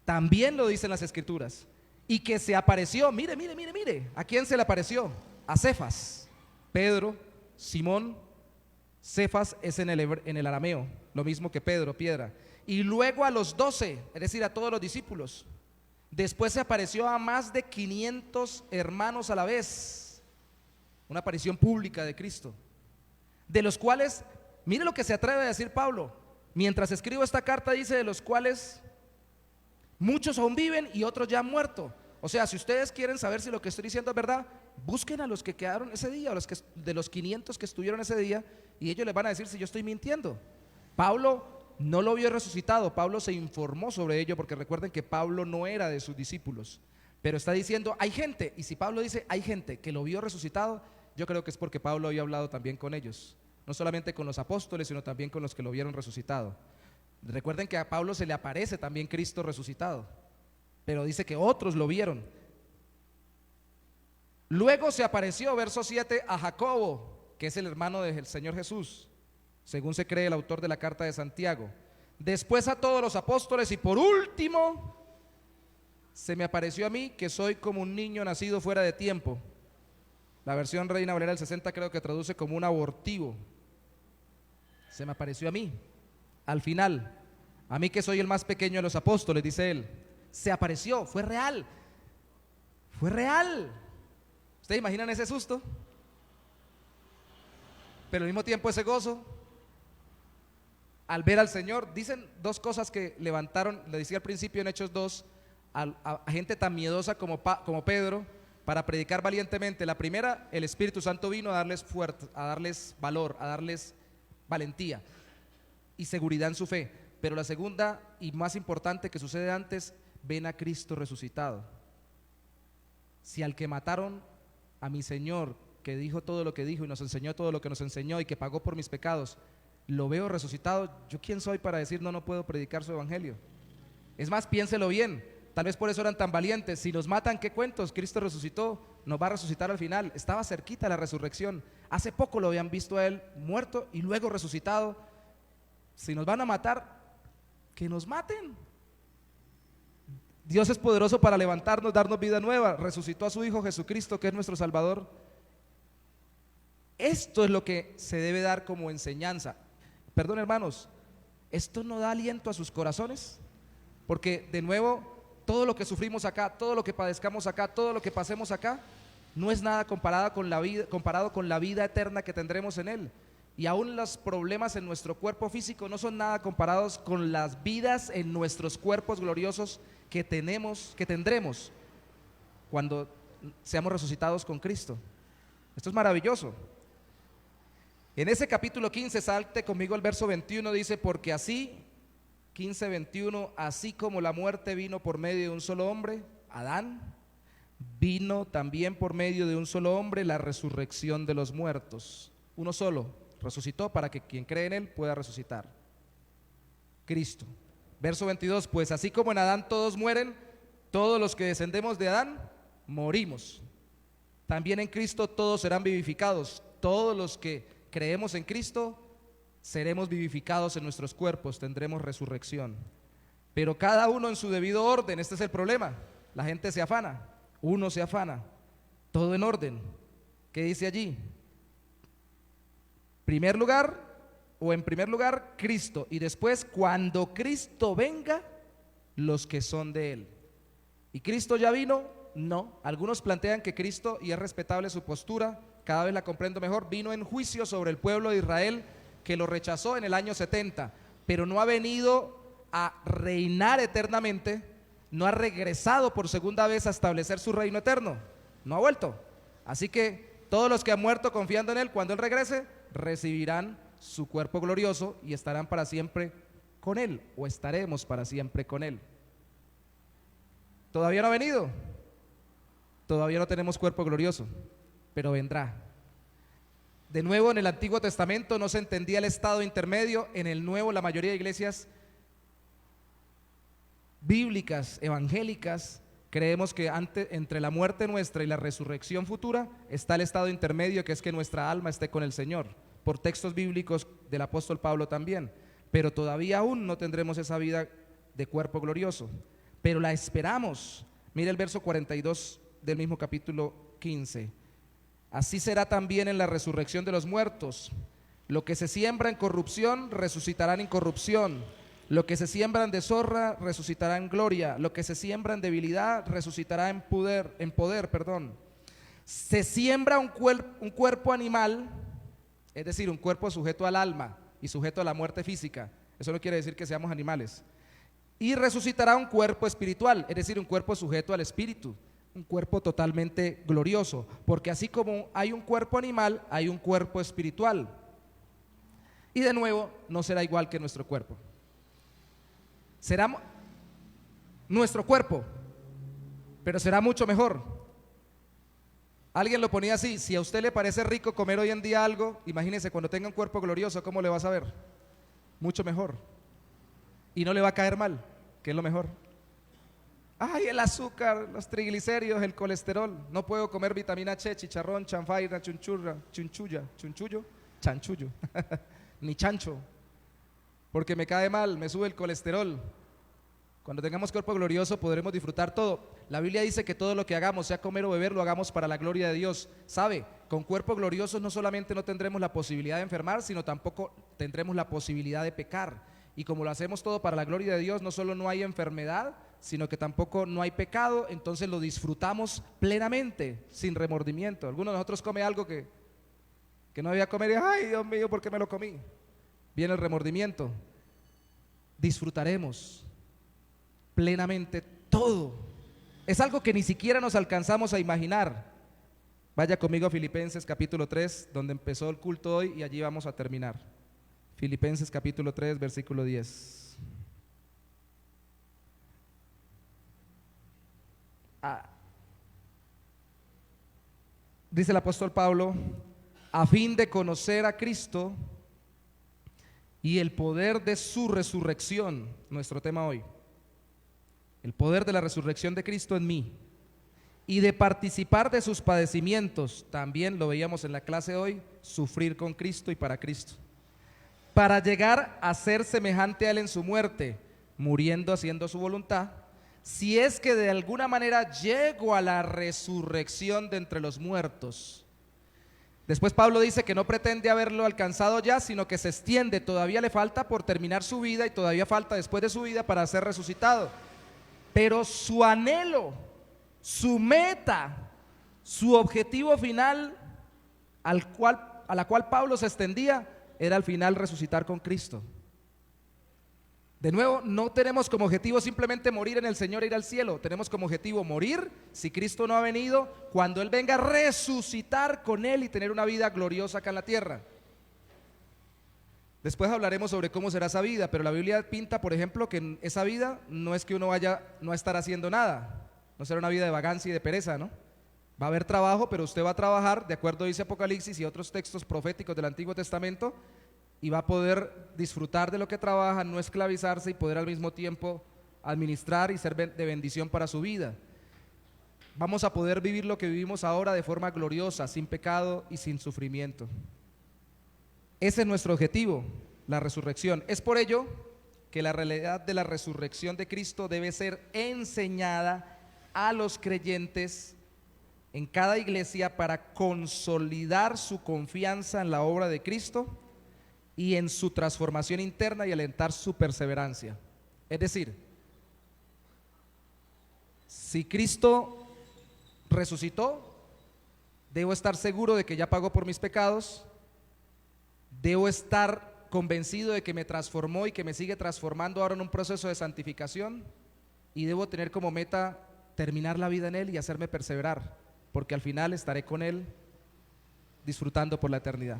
También lo dicen las Escrituras. Y que se apareció, mire, ¿a quién se le apareció? A Cefas, Pedro, Simón. Cefas es en el arameo, lo mismo que Pedro, piedra. Y luego a los 12, es decir, a todos los discípulos. Después se apareció a más de 500 hermanos a la vez. Una aparición pública de Cristo, de los cuales, mire lo que se atreve a decir Pablo, mientras escribo esta carta dice, de los cuales muchos aún viven y otros ya han muerto. O sea, si ustedes quieren saber si lo que estoy diciendo es verdad, busquen a los que quedaron ese día, de los 500 que estuvieron ese día, y ellos les van a decir si yo estoy mintiendo. Pablo no lo vio resucitado, Pablo se informó sobre ello, porque recuerden que Pablo no era de sus discípulos, pero está diciendo, hay gente, y si Pablo dice, hay gente que lo vio resucitado, yo creo que es porque Pablo había hablado también con ellos, no solamente con los apóstoles, sino también con los que lo vieron resucitado. Recuerden que a Pablo se le aparece también Cristo resucitado, pero dice que otros lo vieron. Luego se apareció, verso 7, a Jacobo, que es el hermano del Señor Jesús, según se cree el autor de la carta de Santiago. Después a todos los apóstoles y por último se me apareció a mí, que soy como un niño nacido fuera de tiempo. La versión Reina Valera del 60 creo que traduce como un abortivo. Se me apareció a mí, al final, a mí que soy el más pequeño de los apóstoles, dice él. Se apareció, fue real. Fue real. ¿Ustedes imaginan ese susto? Pero al mismo tiempo ese gozo al ver al Señor. Dicen dos cosas que levantaron, le decía al principio en Hechos 2, a gente tan miedosa como Pedro, para predicar valientemente. La primera, el Espíritu Santo vino a darles fuerza, a darles valor, a darles valentía y seguridad en su fe. Pero la segunda y más importante que sucede antes, ven a Cristo resucitado. Si al que mataron, a mi Señor, que dijo todo lo que dijo y nos enseñó todo lo que nos enseñó y que pagó por mis pecados, lo veo resucitado, ¿yo quién soy para decir no puedo predicar su evangelio? Es más, piénselo bien, tal vez por eso eran tan valientes. Si nos matan, ¿qué cuentos? Cristo resucitó, nos va a resucitar al final. Estaba cerquita la resurrección, hace poco lo habían visto a él muerto y luego resucitado. Si nos van a matar, que nos maten. Dios es poderoso para levantarnos, darnos vida nueva. Resucitó a su Hijo Jesucristo, que es nuestro Salvador. Esto es lo que se debe dar como enseñanza. Perdón, hermanos, ¿esto no da aliento a sus corazones? Porque de nuevo, todo lo que sufrimos acá, todo lo que padezcamos acá, todo lo que pasemos acá, No es nada comparado con la vida eterna que tendremos en Él. Y aún los problemas en nuestro cuerpo físico no son nada comparados con las vidas en nuestros cuerpos gloriosos que tendremos cuando seamos resucitados con Cristo. Esto es maravilloso. En ese capítulo 15, salte conmigo al verso 21, dice: porque así, 15:21, así como la muerte vino por medio de un solo hombre, Adán, vino también por medio de un solo hombre la resurrección de los muertos. Uno solo resucitó para que quien cree en Él pueda resucitar. Cristo. Verso 22, pues así como en Adán todos mueren, todos los que descendemos de Adán morimos. También en Cristo todos serán vivificados. Todos los que creemos en Cristo seremos vivificados en nuestros cuerpos, tendremos resurrección. Pero cada uno en su debido orden. Este es el problema. La gente se afana, uno se afana. Todo en orden. ¿Qué dice allí? En primer lugar, Cristo, y después, cuando Cristo venga, los que son de Él. ¿Y Cristo ya vino? No. Algunos plantean que Cristo, y es respetable su postura, cada vez la comprendo mejor, vino en juicio sobre el pueblo de Israel que lo rechazó en el año 70, pero no ha venido a reinar eternamente, no ha regresado por segunda vez a establecer su reino eterno, no ha vuelto. Así que todos los que han muerto confiando en Él, cuando Él regrese, recibirán su cuerpo glorioso y estarán para siempre con Él, o estaremos para siempre con Él. ¿Todavía no ha venido? Todavía no tenemos cuerpo glorioso, pero vendrá. De nuevo, en el Antiguo Testamento no se entendía el estado intermedio. En el Nuevo, la mayoría de iglesias bíblicas, evangélicas, creemos que entre la muerte nuestra y la resurrección futura está el estado intermedio, que es que nuestra alma esté con el Señor, por textos bíblicos del apóstol Pablo también. Pero todavía aún no tendremos esa vida de cuerpo glorioso, pero la esperamos. Mira el verso 42 del mismo capítulo 15. Así será también en la resurrección de los muertos. Lo que se siembra en corrupción resucitará en incorrupción. Lo que se siembra en deshonra resucitará en gloria. Lo que se siembra en debilidad resucitará en poder. Se siembra un cuerpo animal, es decir, un cuerpo sujeto al alma y sujeto a la muerte física. Eso no quiere decir que seamos animales. Y resucitará un cuerpo espiritual, es decir, un cuerpo sujeto al espíritu, un cuerpo totalmente glorioso, porque así como hay un cuerpo animal, hay un cuerpo espiritual. Y de nuevo, no será igual que nuestro cuerpo. Será nuestro cuerpo, pero será mucho mejor. Alguien lo ponía así: si a usted le parece rico comer hoy en día algo, imagínese cuando tenga un cuerpo glorioso, ¿cómo le va a saber? Mucho mejor. Y no le va a caer mal, que es lo mejor. Ay, el azúcar, los triglicéridos, el colesterol. No puedo comer vitamina H, chicharrón, chanfaina, chanchullo, ni chancho, porque me cae mal, me sube el colesterol. Cuando tengamos cuerpo glorioso podremos disfrutar todo. La Biblia dice que todo lo que hagamos, sea comer o beber, lo hagamos para la gloria de Dios. ¿Sabe? Con cuerpo glorioso no solamente no tendremos la posibilidad de enfermar, sino tampoco tendremos la posibilidad de pecar. Y como lo hacemos todo para la gloria de Dios, no solo no hay enfermedad, sino que tampoco no hay pecado. Entonces lo disfrutamos plenamente, sin remordimiento. Algunos de nosotros come algo que no debía comer y ay, Dios mío, ¿por qué me lo comí? Viene el remordimiento. Disfrutaremos plenamente todo. Es algo que ni siquiera nos alcanzamos a imaginar. Vaya conmigo a Filipenses capítulo 3, donde empezó el culto hoy, y allí vamos a terminar. Filipenses capítulo 3, versículo 10. Dice el apóstol Pablo: a fin de conocer a Cristo y el poder de su resurrección. Nuestro tema hoy: el poder de la resurrección de Cristo en mí, y de participar de sus padecimientos. También lo veíamos en la clase hoy: sufrir con Cristo y para Cristo, para llegar a ser semejante a Él en su muerte, muriendo haciendo su voluntad, si es que de alguna manera llego a la resurrección de entre los muertos. Después Pablo dice que no pretende haberlo alcanzado ya, sino que se extiende, todavía le falta por terminar su vida y todavía falta después de su vida para ser resucitado. Pero su anhelo, su meta, Su objetivo final a la cual Pablo se extendía era al final resucitar con Cristo. De nuevo, no tenemos como objetivo simplemente morir en el Señor e ir al cielo. Tenemos como objetivo morir, si Cristo no ha venido, cuando Él venga, resucitar con Él y tener una vida gloriosa acá en la tierra. Después hablaremos sobre cómo será esa vida, pero la Biblia pinta, por ejemplo, que esa vida no es que uno vaya no a estar haciendo nada, no será una vida de vagancia y de pereza, ¿no? Va a haber trabajo, pero usted va a trabajar, de acuerdo dice Apocalipsis y otros textos proféticos del Antiguo Testamento, y va a poder disfrutar de lo que trabaja, no esclavizarse y poder al mismo tiempo administrar y ser de bendición para su vida. Vamos a poder vivir lo que vivimos ahora de forma gloriosa, sin pecado y sin sufrimiento. Ese es nuestro objetivo, la resurrección. Es por ello que la realidad de la resurrección de Cristo debe ser enseñada a los creyentes en cada iglesia para consolidar su confianza en la obra de Cristo y en su transformación interna y alentar su perseverancia. Es decir, si Cristo resucitó, debo estar seguro de que ya pagó por mis pecados, debo estar convencido de que me transformó y que me sigue transformando ahora en un proceso de santificación, y debo tener como meta terminar la vida en Él y hacerme perseverar, porque al final estaré con Él disfrutando por la eternidad.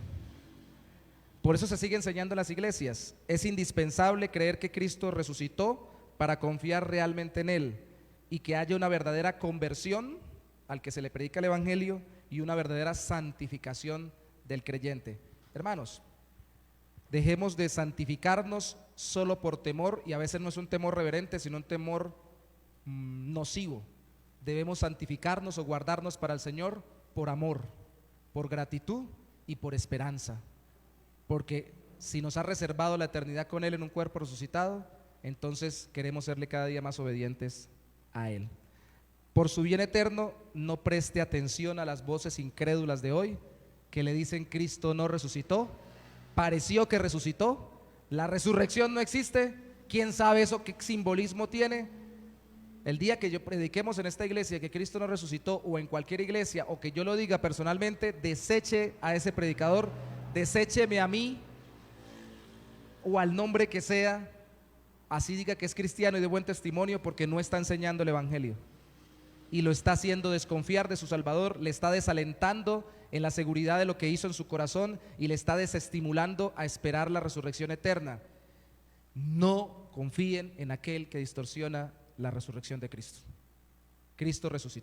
Por eso se sigue enseñando en las iglesias. Es indispensable creer que Cristo resucitó para confiar realmente en Él y que haya una verdadera conversión al que se le predica el Evangelio y una verdadera santificación del creyente. Hermanos, dejemos de santificarnos solo por temor, y a veces no es un temor reverente, sino un temor nocivo. Debemos santificarnos o guardarnos para el Señor por amor, por gratitud y por esperanza. Porque si nos ha reservado la eternidad con Él en un cuerpo resucitado, entonces queremos serle cada día más obedientes a Él. Por su bien eterno, no preste atención a las voces incrédulas de hoy que le dicen Cristo no resucitó, pareció que resucitó, la resurrección no existe, quién sabe eso qué simbolismo tiene. El día que yo prediquemos en esta iglesia que Cristo no resucitó, o en cualquier iglesia, o que yo lo diga personalmente, deseche a ese predicador, desécheme a mí o al nombre que sea, así diga que es cristiano y de buen testimonio, porque no está enseñando el Evangelio y lo está haciendo desconfiar de su Salvador, le está desalentando en la seguridad de lo que hizo en su corazón y le está desestimulando a esperar la resurrección eterna. No confíen en aquel que distorsiona la resurrección de Cristo. Cristo resucitó.